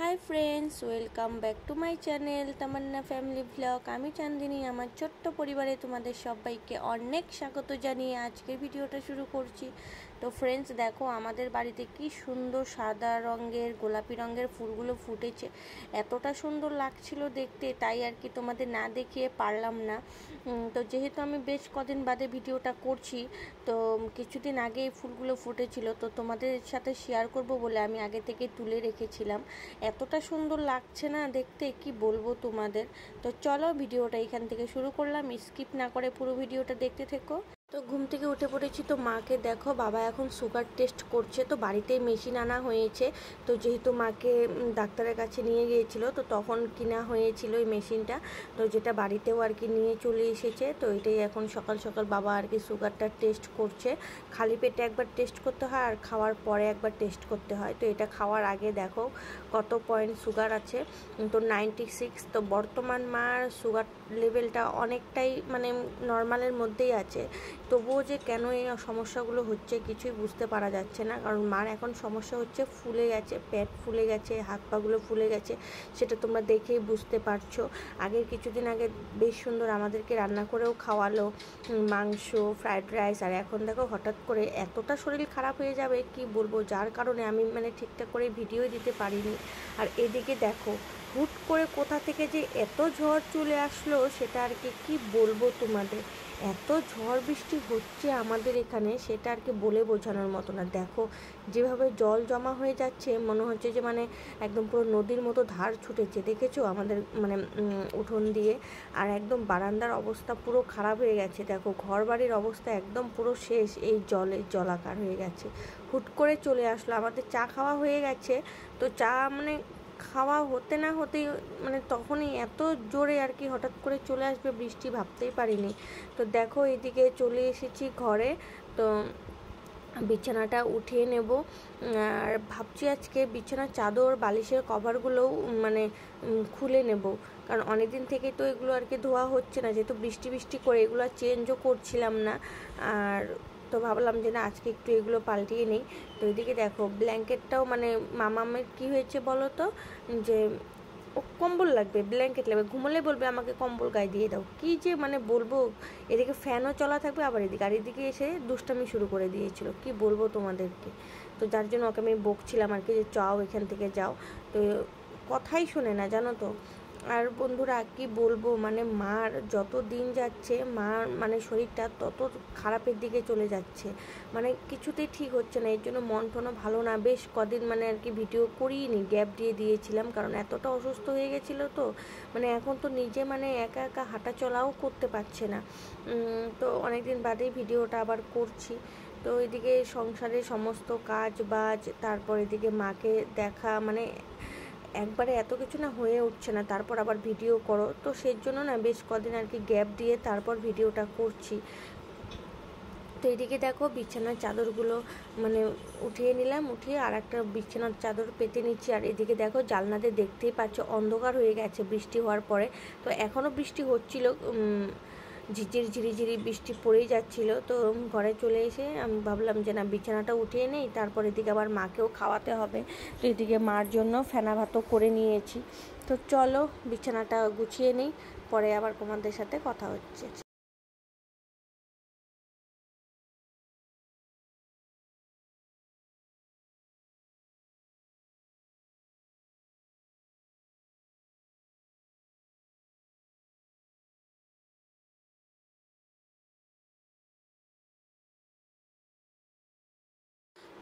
High friends welcome back to my channel Tamanna family blog. आमी चांदिनी आमार छोट्ट परिवारे तुम्हादेर सबाइके अनेक स्वागत जानिए आजकेर भिडियोटा शुरू करछि। तो फ्रेंड्स देखो आमादेर बाड़ीते कि सुंदर सादा रंगेर गोलापी रंगेर फुलगुलो फुटेছে, एतटा सुंदर लागछिलो देखते, ताई आर कि तोमादेर ना देखिए पारलाम ना। तो जेहेतु आमी बेश कदिन बादे भिडियोटा करछि, तो किछुदिन आगे फुलगुलो फुटेছিল, तो तोमादेर साथे शेयार करब बोले आमी आगे थेके तुले रेखेছিলাম। এতটা সুন্দর লাগছে না দেখতে, কি বলবো তোমাদের। তো চলো ভিডিওটা এখান থেকে শুরু করলাম, স্কিপ না করে পুরো ভিডিওটা দেখতে থেকো। তো ঘুম থেকে উঠে পড়েছি, তো মাকে দেখো বাবা এখন সুগার টেস্ট করছে। তো বাড়িতেই মেশিন আনা হয়েছে, তো যেহেতু মাকে ডাক্তারের কাছে নিয়ে গিয়েছিল, তো তখন কিনা হয়েছিল এই মেশিনটা, তো যেটা বাড়িতেও আর কি নিয়ে চলে এসেছে। তো এটাই এখন সকাল সকাল বাবা আর কি সুগারটা টেস্ট করছে। খালি পেটে একবার টেস্ট করতে হয় আর খাওয়ার পরে একবার টেস্ট করতে হয়। তো এটা খাওয়ার আগে দেখো কত পয়েন্ট সুগার আছে, তো 96। তো বর্তমান মার সুগার লেভেলটা অনেকটাই মানে নর্মালের মধ্যেই আছে, তবুও যে কেন এই সমস্যাগুলো হচ্ছে কিছুই বুঝতে পারা যাচ্ছে না। কারণ মার এখন সমস্যা হচ্ছে ফুলে গেছে, পেট ফুলে গেছে, হাত পাগুলো ফুলে গেছে, সেটা তোমরা দেখেই বুঝতে পারছো। আগের কিছুদিন আগে বেশ সুন্দর আমাদেরকে রান্না করেও খাওয়ালো মাংস, ফ্রাইড রাইস, আর এখন দেখো হঠাৎ করে এতটা শরীর খারাপ হয়ে যাবে কি বলবো, যার কারণে আমি মানে ঠিকঠাক করে ভিডিও দিতে পারিনি। আর এদিকে দেখো হুট করে কোথা থেকে যে এত ঝড় চলে আসলো সেটা আর কি বলবো তোমাদের। এত ঝড় বৃষ্টি হচ্ছে আমাদের এখানে, সেটা আর কি বলে বোঝানোর মতো না। দেখো যেভাবে জল জমা হয়ে যাচ্ছে, মনে হচ্ছে যে মানে একদম পুরো নদীর মতো ধার ছুটেছে, দেখেছো আমাদের মানে উঠোন দিয়ে। আর একদম বারান্দার অবস্থা পুরো খারাপ হয়ে গেছে, দেখো ঘর বাড়ির অবস্থা একদম পুরো শেষ, এই জলে জলাকার হয়ে গেছে। হুট করে চলে আসলো, আমাদের চা খাওয়া হয়ে গেছে, তো চা মানে খাওয়া হতে না হতেই মানে তখনই এত জোরে আর কি হঠাৎ করে চলে আসবে বৃষ্টি, ভাবতেই পারিনি। তো দেখো এদিকে চলে এসেছি ঘরে, তো বিছানাটা উঠিয়ে নেব। আর ভাবছি আজকে বিছানার চাদর বালিশের কভারগুলোও মানে খুলে নেব, কারণ অনেক দিন থেকেই তো এগুলো আর কি ধোয়া হচ্ছে না, যেহেতু বৃষ্টি বৃষ্টি করে এগুলো চেঞ্জও করছিলাম না। আর তো ভাবলাম যে না আজকে একটু এগুলো পাল্টিয়ে নেই। তো এদিকে দেখো ব্ল্যাঙ্কেটটাও মানে মামামের কি হয়েছে বলো তো, যে ও কম্বল লাগবে, ব্ল্যাঙ্কেট লাগবে, ঘুমোলে বলবে আমাকে কম্বল গায়ে দিয়ে দাও, কি যে মানে বলবো। এদিকে ফ্যানও চলা থাকবে আবার এদিকে, আর এদিকে এসে দুষ্টামি শুরু করে দিয়েছিল, কি বলবো তোমাদেরকে। তো যার জন্য ওকে আমি বকছিলাম আর কি যে যাও এখান থেকে যাও, তো কথাই শোনে না জানো তো। আর বন্ধুরা কি বলবো, মানে মার যত দিন যাচ্ছে মার মানে শরীরটা তত খারাপের দিকে চলে যাচ্ছে, মানে কিছুতেই ঠিক হচ্ছে না। এর জন্য মন টনও ভালো না, বেশ কদিন মানে আর কি ভিডিও করিনি, গ্যাপ দিয়ে দিয়েছিলাম, কারণ এতটা অসুস্থ হয়ে গেছিলো। তো মানে এখন তো নিজে মানে একা একা হাঁটা চলাও করতে পারছে না। তো অনেকদিন বাদেই ভিডিওটা আবার করছি। তো এদিকে সংসারের সমস্ত কাজ বাজ, তারপর এদিকে মাকে দেখা, মানে একবারে এত কিছু না হয়ে উঠছে না, তারপর আবার ভিডিও করো, তো সেই জন্য না বেশ কদিন আর কি গ্যাপ দিয়ে তারপর ভিডিওটা করছি। তো এদিকে দেখো বিছানার চাদরগুলো মানে উঠিয়ে নিলাম, উঠিয়ে আর একটা বিছানার চাদর পেতে নিচ্ছি। আর এদিকে দেখো জানলাতে দেখতেই পাচ্ছ অন্ধকার হয়ে গেছে বৃষ্টি হওয়ার পরে, তো এখনও বৃষ্টি হচ্ছিল, ঝিঝির ঝিরিঝিরি বৃষ্টি পড়েই যাচ্ছিল। তো ঘরে চলে এসে আমি ভাবলাম যে না বিছানাটা উঠিয়ে নেই, তারপর এদিকে আবার মাকেও খাওয়াতে হবে। তো এদিকে মার জন্য ফেনা ভাতও করে নিয়েছি। তো চলো বিছানাটা গুছিয়ে নেই, পরে আবার তোমাদের সাথে কথা হচ্ছে।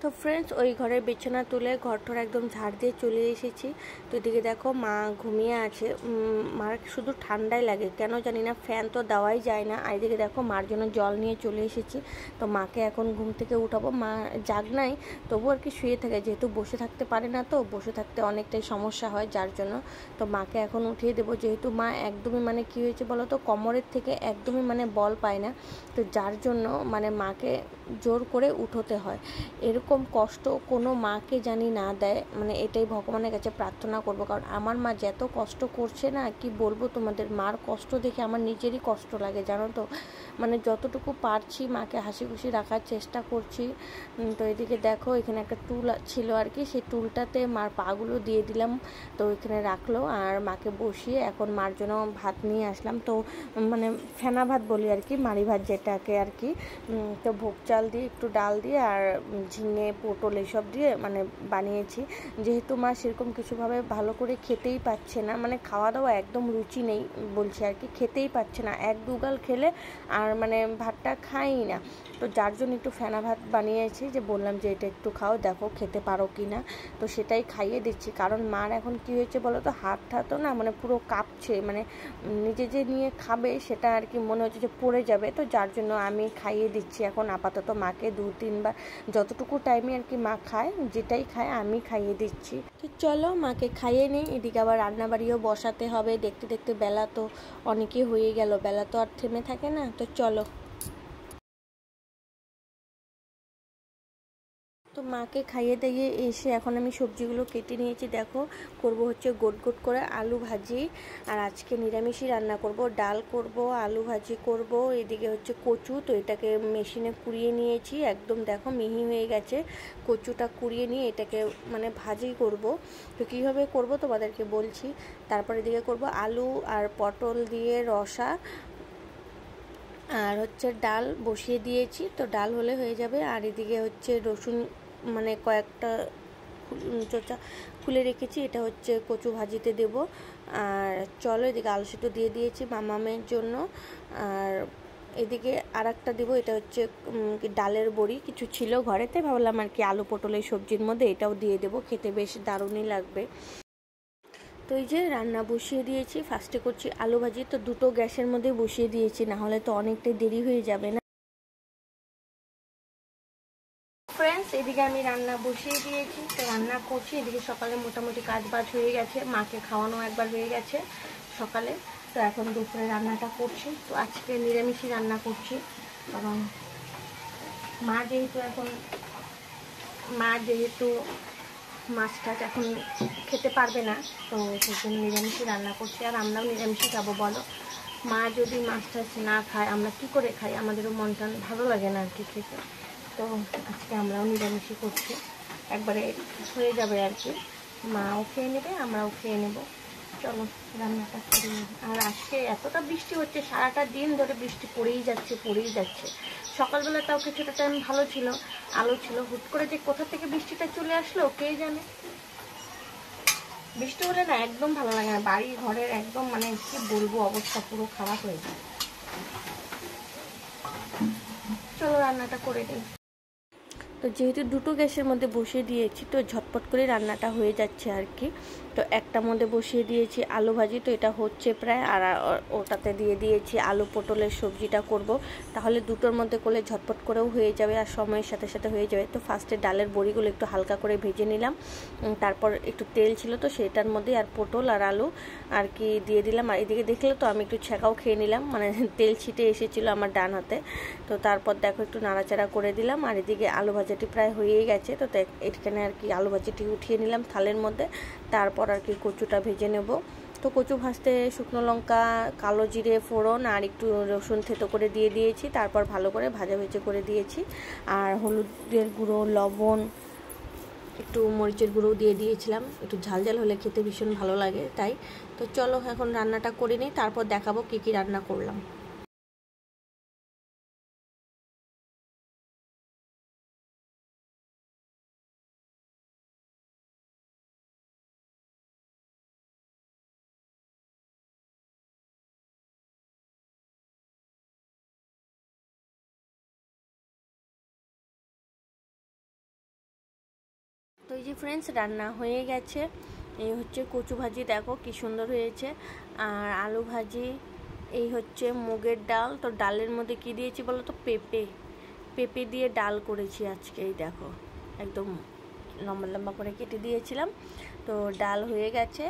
তো ফ্রেন্ডস ওই ঘরের বিছানা তুলে ঘরঠর একদম ঝাড় দিয়ে চলে এসেছি। তো এদিকে দেখো মা ঘুমিয়ে আছে, মার শুধু ঠান্ডাই লাগে কেন জানি না, ফ্যান তো দেওয়াই যায় না। আর এদিকে দেখো মার জন্য জল নিয়ে চলে এসেছি। তো মাকে এখন ঘুম থেকে উঠাবো, মা জাগ নাই তবু আর কি শুয়ে থাকে, যেহেতু বসে থাকতে পারে না, তো বসে থাকতে অনেকটাই সমস্যা হয় যার জন্য। তো মাকে এখন উঠিয়ে দেবো, যেহেতু মা একদমই মানে কী হয়েছে বলো তো, কোমরের থেকে একদমই মানে বল পায় না, তো যার জন্য মানে মাকে জোর করে উঠোতে হয়। এরকম এরকম কষ্ট কোনো মাকে জানি না দেয়, মানে এটাই ভগবানের কাছে প্রার্থনা করব। কারণ আমার মা যত কষ্ট করছে না, কি বলবো তোমাদের, মার কষ্ট দেখে আমার নিজেরই কষ্ট লাগে জানো তো। মানে যতটুকু পারছি মাকে হাসি খুশি রাখার চেষ্টা করছি। তো এদিকে দেখো এখানে একটা টুল ছিল আর কি, সেই টুলটাতে মার পাগুলো দিয়ে দিলাম, তো এখানে রাখলো। আর মাকে বসিয়ে এখন মার জন্য ভাত নিয়ে আসলাম। তো মানে ফেনা ভাত বলি আর কি, মাড়ি ভাত যেটাকে আর কি। তো ভোগ চাল দিয়ে একটু ডাল দিয়ে আর ঝিঙে পটল এইসব দিয়ে মানে বানিয়েছি। যেহেতু মা সেরকম কিছুভাবে ভালো করে খেতেই পাচ্ছে না, মানে খাওয়া দাওয়া একদম রুচি নেই বলছে আর কি, খেতেই পাচ্ছে না, এক দুগাল খেলে আর মানে ভাতটা খাই না। তো যার জন্য একটু ফেনা ভাত বানিয়েছি, যে বললাম যে এটা একটু খাও, দেখো খেতে পারো কি না। তো সেটাই খাইয়ে দিচ্ছি। কারণ মার এখন কি হয়েছে বলো তো, হাতটা তো না মানে পুরো কাঁপছে, মানে নিজে যে নিয়ে খাবে সেটা আর কি মনে হচ্ছে যে পড়ে যাবে। তো যার জন্য আমি খাইয়ে দিচ্ছি এখন আপাতত মাকে 2-3 বার, যতটুকু টাইমে আর কি মা খায়, যেটাই খায় আমি খাইয়ে দিচ্ছি। তো চলো মাকে খাইয়ে নিই, এদিকে আবার রান্নাবাড়িও বসাতে হবে। দেখতে দেখতে বেলা তো অনেকই হয়ে গেল, বেলা তো আর থেমে থাকে না। তো চলো। তো মাকে খাইয়ে দাইয়ে এসে এখন আমি সবজিগুলো কেটে নিয়েছি। দেখো করব হচ্ছে গোট গোট করে আলু ভাজি, আর আজকে নিরামিষই রান্না করব, ডাল করব, আলু ভাজি করব। এদিকে হচ্ছে কচু, তো এটাকে মেশিনে কুড়িয়ে নিয়েছি, একদম দেখো মিহি হয়ে গেছে। কচুটা কুড়িয়ে নিয়ে এটাকে মানে ভাজি করব। তো কীভাবে করব তোমাদেরকে বলছি। তারপর এদিকে করব আলু আর পটল দিয়ে রসা, আর হচ্ছে ডাল বসিয়ে দিয়েছি, তো ডাল হলে হয়ে যাবে। আর এদিকে হচ্ছে রসুন মানে কয়েকটা চোচা খুলে রেখেছি, এটা হচ্ছে কচু ভাজিতে দেব। আর চলো এদিকে আলু সিদ্ধ দিয়ে দিয়েছি মামামের জন্য। আর এদিকে আর একটা দেবো, এটা হচ্ছে ডালের বড়ি কিছু ছিল ঘরেতে, ভাবলাম আর কি আলু পটলের সবজির মধ্যে এটাও দিয়ে দেবো, খেতে বেশ দারুণই লাগবে। তো এই যে রান্না বসিয়ে দিয়েছি, ফার্স্টে করছি আলু ভাজি, তো দুটো গ্যাসের মধ্যে বসিয়ে দিয়েছি, না হলে তো অনেকটাই দেরি হয়ে যাবে না। ফ্রেন্ডস এদিকে আমি রান্না বসিয়ে দিয়েছি, তো রান্না করছি। এদিকে সকালে মোটামুটি কাজ বাজ হয়ে গেছে, মাকে খাওয়ানো একবার হয়ে গেছে সকালে। তো এখন দুপুরে রান্নাটা করছি। তো আজকে নিরামিষই রান্না করছি, কারণ মা যেহেতু মাছ টাছ এখন খেতে পারবে না, তো সেই জন্য নিরামিষই রান্না করছি। আর আমরাও নিরামিষই খাবো বলো, মা যদি মাছ টাছ না খায় আমরা কি করে খাই, আমাদেরও মন টান ভালো লাগে না আর কি খেতে। তো আজকে আমরাও নিরামিষই করছি, একবারে হয়ে যাবে আর কি, মাও খেয়ে নেবে আমরাও খেয়ে নেব। চলো রান্নাটা করি। আর আজকে এতটা বৃষ্টি হচ্ছে, সারাটা দিন ধরে বৃষ্টি পড়েই যাচ্ছে। সকালবেলা তাও কিছুটা টাইম ভালো ছিল, আলো ছিল, হুট করে যে কোথা থেকে বৃষ্টিটা চলে আসলো কে জানে। বৃষ্টি হলে না একদম ভালো লাগে না, বাড়ি ঘরের একদম মানে কি বলবো অবস্থা পুরো খারাপ হয়ে যায়। চলো রান্নাটা করে দিই। তো যেহেতু দুটো গ্যাসের মধ্যে বসিয়ে দিয়েছি, তো ঝটপট করে রান্নাটা হয়ে যাচ্ছে আর কি। তো একটার মধ্যে বসিয়ে দিয়েছি আলু ভাজি, তো এটা হচ্ছে প্রায়, আর ওটাতে দিয়ে দিয়েছি আলু পটলের সবজিটা করব। তাহলে দুটোর মধ্যে করলে ঝটপট করেও হয়ে যাবে আর সময়ের সাথে সাথে হয়ে যাবে। তো ফার্স্টে ডালের বড়িগুলো একটু হালকা করে ভেজে নিলাম, তারপর একটু তেল ছিল তো সেটার মধ্যে আর পটল আর আলু আর কি দিয়ে দিলাম। আর এদিকে দেখলে তো আমি একটু ছ্যাঁকাও খেয়ে নিলাম, মানে তেল ছিটে এসেছিলো আমার ডান হাতে। তো তারপর দেখো একটু নাড়াচাড়া করে দিলাম। আর এদিকে আলু ভাজাটি প্রায় হয়েই গেছে, তো এখানে আর কি আলু ভাজিটি উঠিয়ে নিলাম থালের মধ্যে। তারপর আর কি কচুটা ভেজে নেব। তো কচু ভাজতে শুকনো লঙ্কা, কালো জিরে ফোড়ন আর একটু রসুন থেতো করে দিয়ে দিয়েছি, তারপর ভালো করে ভাজা ভেজে করে দিয়েছি। আর হলুদের গুঁড়ো, লবণ, একটু মরিচের গুঁড়োও দিয়ে দিয়েছিলাম, একটু ঝাল ঝাল হলে খেতে ভীষণ ভালো লাগে তাই। তো চলো এখন রান্নাটা করে নিই, তারপর দেখাবো কী কী রান্না করলাম। তো এই যে ফ্রেন্ডস রান্না হয়ে গেছে, এই হচ্ছে কচু ভাজি, দেখো কি সুন্দর হয়েছে। আর আলু ভাজি, এই হচ্ছে মুগের ডাল। তো ডালের মধ্যে কি দিয়েছি বলো তো, পেঁপে দিয়ে ডাল করেছি আজকে। এই দেখো একদম লম্বা লম্বা করে কেটে দিয়েছিলাম, তো ডাল হয়ে গেছে।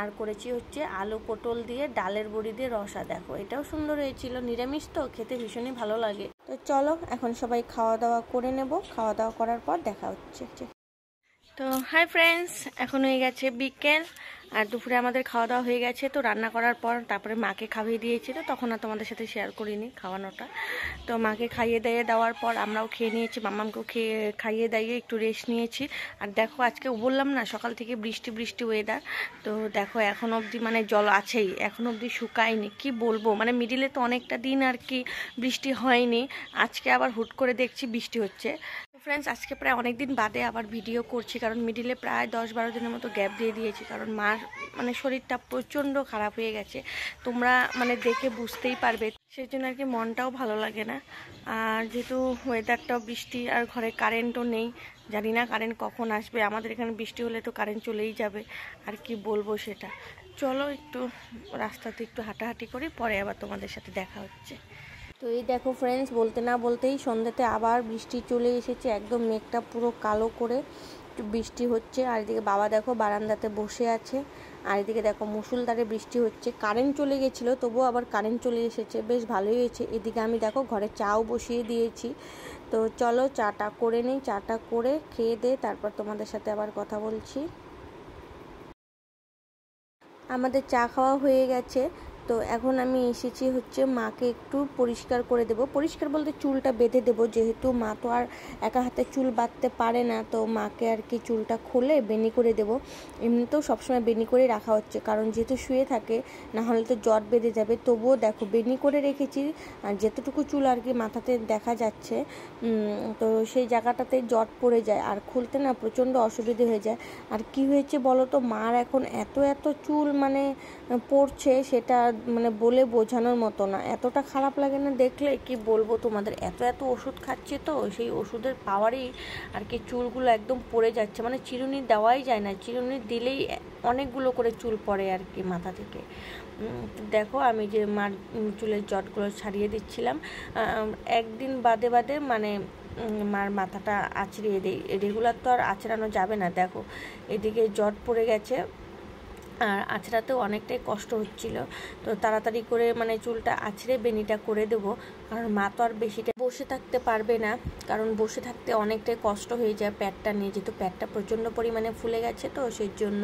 আর করেছি হচ্ছে আলু পটল দিয়ে ডালের বড়ি দিয়ে রসা, দেখো এটাও সুন্দর হয়েছিল, নিরামিষ তো খেতে ভীষণই ভালো লাগে। তো চলো এখন সবাই খাওয়া দাওয়া করে নেব, খাওয়া দাওয়া করার পর দেখা হচ্ছে। তো হাই ফ্রেন্ডস, এখন হয়ে গেছে বিকেল আর দুপুরে আমাদের খাওয়া দাওয়া হয়ে গেছে। তো রান্না করার পর তারপরে মাকে খাইয়ে দিয়েছি, তো তখন আর তোমাদের সাথে শেয়ার করিনি খাওয়ানোটা। তো মাকে খাইয়ে দেওয়ার পর আমরাও খেয়ে নিয়েছি, মাম্মামকেও খাইয়ে দিয়ে একটু রেস্ট নিয়েছি। আর দেখো আজকে বললাম না সকাল থেকে বৃষ্টি ওয়েদার, তো দেখো এখন অবধি মানে জল আছেই, এখন অবধি শুকায়নি। কি বলবো, মানে মিডিলে তো অনেকটা দিন আর কি বৃষ্টি হয়নি, আজকে আবার হুট করে দেখছি বৃষ্টি হচ্ছে। ফ্রেন্ডস, আজকে প্রায় অনেক দিন বাদে আবার ভিডিও করছি, কারণ মিডিলে প্রায় 10-12 দিনের মতো গ্যাপ দিয়ে দিয়েছি, কারণ মার মানে শরীরটা প্রচণ্ড খারাপ হয়ে গেছে, তোমরা মানে দেখে বুঝতেই পারবে, সেই জন্য আর কি মনটাও ভালো লাগে না। আর যেহেতু ওয়েদারটাও বৃষ্টি আর ঘরে কারেন্টও নেই, জানি না কারেন্ট কখন আসবে। আমাদের এখানে বৃষ্টি হলে তো কারেন্ট চলেই যাবে, আর কি বলবো সেটা। চলো একটু রাস্তাতে একটু হাঁটাহাঁটি করি, পরে আবার তোমাদের সাথে দেখা হচ্ছে। তো এই দেখো ফ্রেন্ডস, বলতে না বলতেই সন্ধ্যাতে আবার বৃষ্টি চলে এসেছে, একদম মেঘটা পুরো কালো করে বৃষ্টি হচ্ছে। আর এদিকে বাবা দেখো বারান্দাতে বসে আছে, আর এদিকে দেখো মুষলধারে বৃষ্টি হচ্ছে। কারেন্ট চলে গেছিলো, তবুও আবার কারেন্ট চলে এসেছে, বেশ ভালোই হয়েছে। এদিকে আমি দেখো ঘরে চাও বসিয়ে দিয়েছি। তো চলো চাটা করে নিই, চাটা করে খেয়ে দে তারপর তোমাদের সাথে আবার কথা বলছি। আমাদের চা খাওয়া হয়ে গেছে, তো এখন আমি এসেছি হচ্ছে মাকে একটু পরিষ্কার করে দেব। পরিষ্কার বলতে চুলটা বেঁধে দেবো, যেহেতু মা তো আর একা হাতে চুল বাঁধতে পারে না, তো মাকে আর কি চুলটা খুলে বেনি করে দেব। এমনিতেও সবসময় বেনি করে রাখা হচ্ছে, কারণ যেহেতু শুয়ে থাকে, না হলে তো জট বেঁধে যাবে। তবুও দেখো বেনি করে রেখেছি, আর যেতটুকু চুল আর কি মাথাতে দেখা যাচ্ছে, তো সেই জায়গাটাতে জট পড়ে যায়, আর খুলতে না প্রচণ্ড অসুবিধে হয়ে যায়। আর কি হয়েছে বলো তো, মার এখন এত চুল মানে পড়ছে, সেটা মানে বলে বোঝানোর মতো না, এতটা খারাপ লাগে না দেখলে, কি বলবো তোমাদের। এত ওষুধ খাচ্ছে, তো সেই ওষুধের পাওয়ারেই আর কি চুলগুলো একদম পড়ে যাচ্ছে, মানে চিরুনি দেওয়াই যায় না, চিরুনি দিলেই অনেকগুলো করে চুল পড়ে আর কি মাথা থেকে। দেখো আমি যে মার চুলের জটগুলো ছাড়িয়ে দিচ্ছিলাম, একদিন বাদে মানে মার মাথাটা আঁচড়িয়ে দিই, রেগুলার তো আর আঁচড়ানো যাবে না। দেখো এদিকে জট পড়ে গেছে, আর আঁচড়াতেও অনেকটাই কষ্ট হচ্ছিল, তো তাড়াতাড়ি করে মানে চুলটা আঁচড়ে বেনিটা করে দেবো, কারণ মা তো আর বেশিটা বসে থাকতে পারবে না, কারণ বসে থাকতে অনেকটাই কষ্ট হয়ে যায় প্যাটটা নিয়ে, যেহেতু প্যাটটা প্রচণ্ড পরিমাণে ফুলে গেছে, তো সেই জন্য।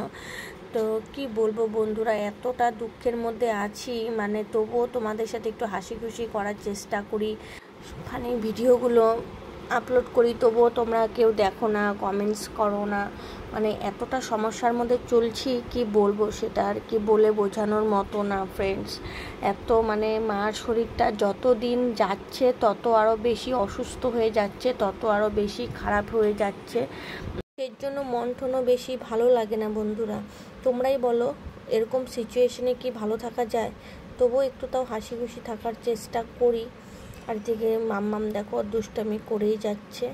তো কি বলবো বন্ধুরা, এতটা দুঃখের মধ্যে আছি, মানে তবুও তোমাদের সাথে একটু হাসি খুশি করার চেষ্টা করি, ফানি ভিডিওগুলো আপলোড করি, তবুও তোমরা কেউ দেখো না, কমেন্টস করো না, মানে এতটা সমস্যার মধ্যে চলছি, কি বলবো সেটা আর কি বলে বোঝানোর মতো না ফ্রেন্ডস। এত মানে মার শরীরটা যত দিন যাচ্ছে তত আরও বেশি অসুস্থ হয়ে যাচ্ছে, তত আরও বেশি খারাপ হয়ে যাচ্ছে, এর জন্য মন টনও বেশি ভালো লাগে না বন্ধুরা। তোমরাই বলো এরকম সিচুয়েশনে কি ভালো থাকা যায়? তবুও একটু তাও হাসি খুশি থাকার চেষ্টা করি। আর দিকে মাম্মাম দেখো দুষ্টামি করেই যাচ্ছে।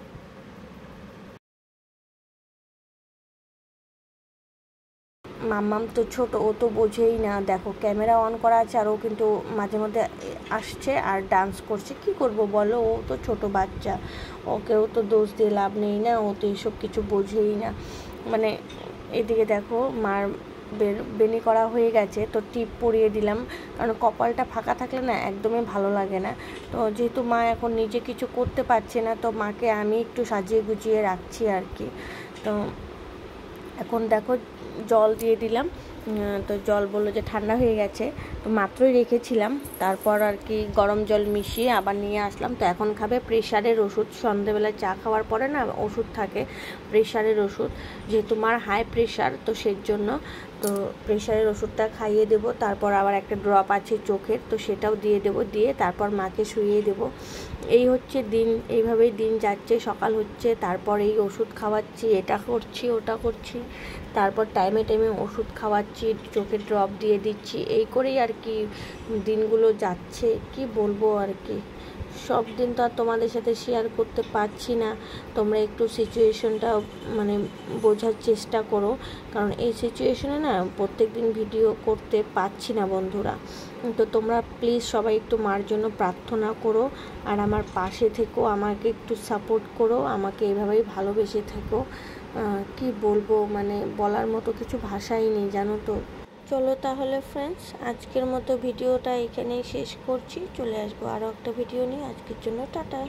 মাম্মাম তো ছোট, ও তো বোঝেই না। দেখো ক্যামেরা অন করা আছে, আর ও কিন্তু মাঝে মধ্যে আসছে আর ডান্স করছে। কি করব বলো, ও তো ছোট বাচ্চা, ওকেও তো দোষ দিয়ে লাভ নেই না, ও তো এইসব কিছু বোঝেই না। মানে এদিকে দেখো মার বেনি করা হয়ে গেছে, তো টিপ পরিয়ে দিলাম, কারণ কপালটা ফাঁকা থাকলে না একদমই ভালো লাগে না। তো যেহেতু মা এখন নিজে কিছু করতে পারছে না, তো মাকে আমি একটু সাজিয়ে গুজিয়ে রাখছি আর কি। তো এখন দেখো জল দিয়ে দিলাম, তো জল বললো যে ঠান্ডা হয়ে গেছে, তো মাত্রই রেখেছিলাম, তারপর আর কি গরম জল মিশিয়ে আবার নিয়ে আসলাম। তো এখন খাবে প্রেশারের ওষুধ, সন্ধ্যেবেলায় চা খাওয়ার পরে না ওষুধ থাকে প্রেশারের ওষুধ, যেহেতু মার হাই প্রেশার, তো সেই জন্য তো প্রেশারের ওষুধটা খাইয়ে দেবো। তারপর আবার একটা ড্রপ আছে চোখের, তো সেটাও দিয়ে দেবো, দিয়ে তারপর মাকে শুইয়ে দেবো। এই হচ্ছে দিন, এইভাবেই দিন যাচ্ছে। সকাল হচ্ছে, তারপর এই ওষুধ খাওয়াচ্ছি, এটা করছি ওটা করছি, তারপর টাইমে ওষুধ খাওয়াচ্ছি, চোখে ড্রপ দিয়ে দিচ্ছি, এই করেই আর কি দিনগুলো যাচ্ছে। কি বলবো আর কি, সব দিন তো আর তোমাদের সাথে শেয়ার করতে পারছি না। তোমরা একটু সিচুয়েশনটা মানে বোঝার চেষ্টা করো, কারণ এই সিচুয়েশনে না প্রত্যেক দিন ভিডিও করতে পারছি না বন্ধুরা। তো তোমরা প্লিজ সবাই একটু মার জন্য প্রার্থনা করো, আর আমার পাশে থেকো, আমাকে একটু সাপোর্ট করো, আমাকে এভাবেই ভালোবেসে থেকো। কি বলবো, মানে বলার মতো কিছু ভাষাই নেই জানো তো। চলো তাহলে ফ্রেন্ডস, আজকের মতো ভিডিওটা এখানেই শেষ করছি। চলে আসবো আরও একটা ভিডিও নিয়ে। আজকের জন্য টাটা।